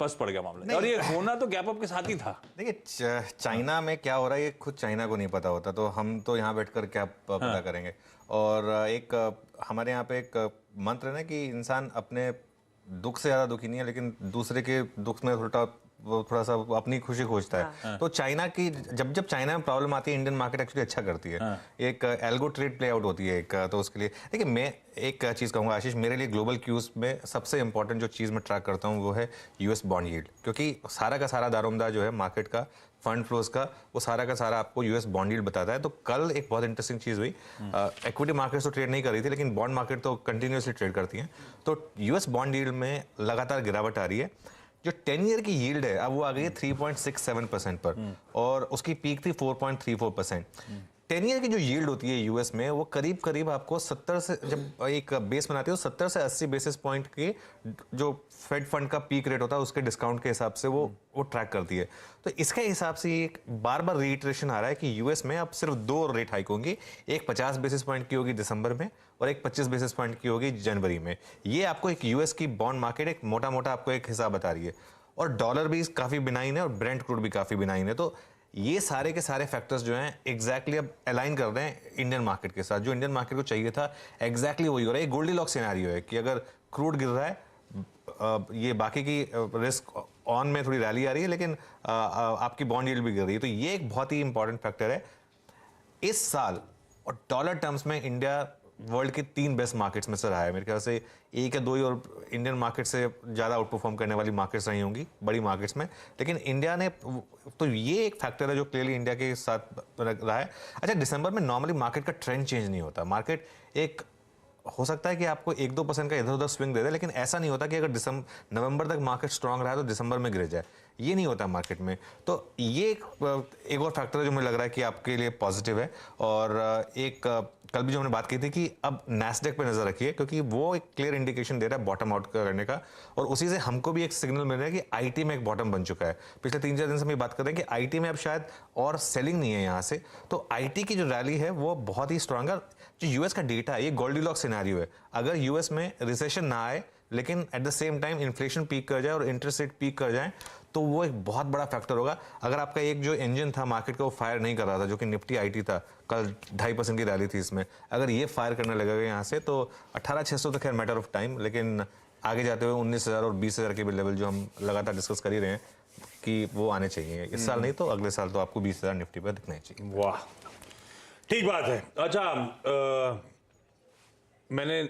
फंस पड़ गया मामला। और ये होना तो गैप अप के साथ ही था। देखिए चाइना में क्या हो रहा है ये खुद चाइना को नहीं पता होता, तो हम तो यहाँ बैठकर क्या पता करेंगे। और एक हमारे यहाँ पे एक मंत्र है ना कि इंसान अपने दुख से ज़्यादा दुखी नहीं है, लेकिन दूसरे के दुख में थोड़ा सा अपनी खुशी खोजता है। तो चाइना की जब जब चाइना में प्रॉब्लम आती है, इंडियन मार्केट एक्चुअली अच्छा करती है। एक एल्गो ट्रेड प्ले आउट होती है एक, तो उसके लिए देखिए मैं एक चीज़ कहूँगा आशीष, मेरे लिए ग्लोबल क्यूज में सबसे इंपॉर्टेंट जो चीज़ मैं ट्रैक करता हूँ वो है यूएस बॉन्ड यील्ड, क्योंकि सारा का सारा दारोमदार जो है मार्केट का, फंड फ्लोज का, वो सारा का सारा आपको यूएस बॉन्ड यील्ड बताता है। तो कल एक बहुत इंटरेस्टिंग चीज़ हुई, इक्विटी मार्केट तो ट्रेड नहीं कर रही थी, लेकिन बॉन्ड मार्केट तो कंटिन्यूसली ट्रेड करती हैं। तो यूएस बॉन्ड यील्ड में लगातार गिरावट आ रही है। जो 10 ईयर की यील्ड है अब वो आ गई है 3.67% पर, और उसकी पीक थी 4.34%। 10 ईयर की जो यील्ड होती है यूएस में वो करीब करीब आपको 70 से, जब एक बेस बनाती है तो 70 से 80 बेसिस पॉइंट के जो फेड फंड का पीक रेट होता है उसके डिस्काउंट के हिसाब से वो ट्रैक करती है। तो इसके हिसाब से एक बार बार रीइटरेशन आ रहा है कि यूएस में अब सिर्फ 2 रेट हाइक होंगी, एक 50 बेसिस पॉइंट की होगी दिसंबर में और एक 25 बेसिस पॉइंट की होगी जनवरी में। ये आपको एक यूएस की बॉन्ड मार्केट एक मोटा मोटा आपको एक हिसाब बता रही है। और डॉलर भी काफ़ी बिनाइन है और ब्रेंट क्रूड भी काफ़ी बिनाइन है। तो ये सारे के सारे फैक्टर्स जो हैं एग्जैक्टली अब अलाइन कर रहे हैं इंडियन मार्केट के साथ। जो इंडियन मार्केट को चाहिए था एग्जैक्टली वही हो रहा है। ये गोल्डीलॉक्स सिनेरियो है कि अगर क्रूड गिर रहा है, ये बाकी की रिस्क ऑन में थोड़ी रैली आ रही है, लेकिन आपकी बॉन्ड यील्ड भी गिर रही है। तो ये एक बहुत ही इंपॉर्टेंट फैक्टर है इस साल। और डॉलर टर्म्स में इंडिया वर्ल्ड के 3 बेस्ट मार्केट्स में से रहा है। मेरे ख्याल से 1 या 2 ही और इंडियन मार्केट से ज़्यादा आउट परफॉर्म करने वाली मार्केट्स रही होंगी बड़ी मार्केट्स में, लेकिन इंडिया ने, तो ये एक फैक्टर है जो क्लियरली इंडिया के साथ रहा है। अच्छा, दिसंबर में नॉर्मली मार्केट का ट्रेंड चेंज नहीं होता। मार्केट एक हो सकता है कि आपको 1-2% का इधर उधर स्विंग दे दे, लेकिन ऐसा नहीं होता कि अगर नवंबर तक मार्केट स्ट्रांग रहा है तो दिसंबर में गिर जाए। ये नहीं होता मार्केट में। तो ये एक और फैक्टर है जो मुझे लग रहा है कि आपके लिए पॉजिटिव है। और एक कल भी जो हमने बात की थी कि अब नैस्डैक पे नजर रखिए, क्योंकि वो एक क्लियर इंडिकेशन दे रहा है बॉटम आउट करने का, और उसी से हमको भी एक सिग्नल मिल रहा है कि आईटी में एक बॉटम बन चुका है। पिछले 3-4 दिन से हम ये बात कर रहे हैं कि आईटी में अब शायद और सेलिंग नहीं है यहाँ से। तो आईटी की जो रैली है वो बहुत ही स्ट्रांग है। जो यूएस का डेटा है ये गोल्डीलॉक्स सिनेरियो है। अगर यूएस में रिसेशन ना आए लेकिन at the same time inflation peak कर जाए और इंटरेस्ट रेट पीक कर जाए तो वो एक बहुत बड़ा फैक्टर होगा। अगर आपका एक जो इंजन था मार्केट का वो फायर नहीं कर रहा था, जो कि निफ्टी आईटी था, कल 2.5% की रैली थी इसमें, अगर ये फायर करने लगेगा यहाँ से तो 18,600 तो खैर मैटर ऑफ टाइम, लेकिन आगे जाते हुए 19,000 और 20,000 के भी लेवल जो हम लगातार डिस्कस कर ही रहे हैं कि वो आने चाहिए। इस साल नहीं तो अगले साल तो आपको 20,000 निफ्टी पर दिखना चाहिए। वाह, ठीक बात है। अच्छा, मैंने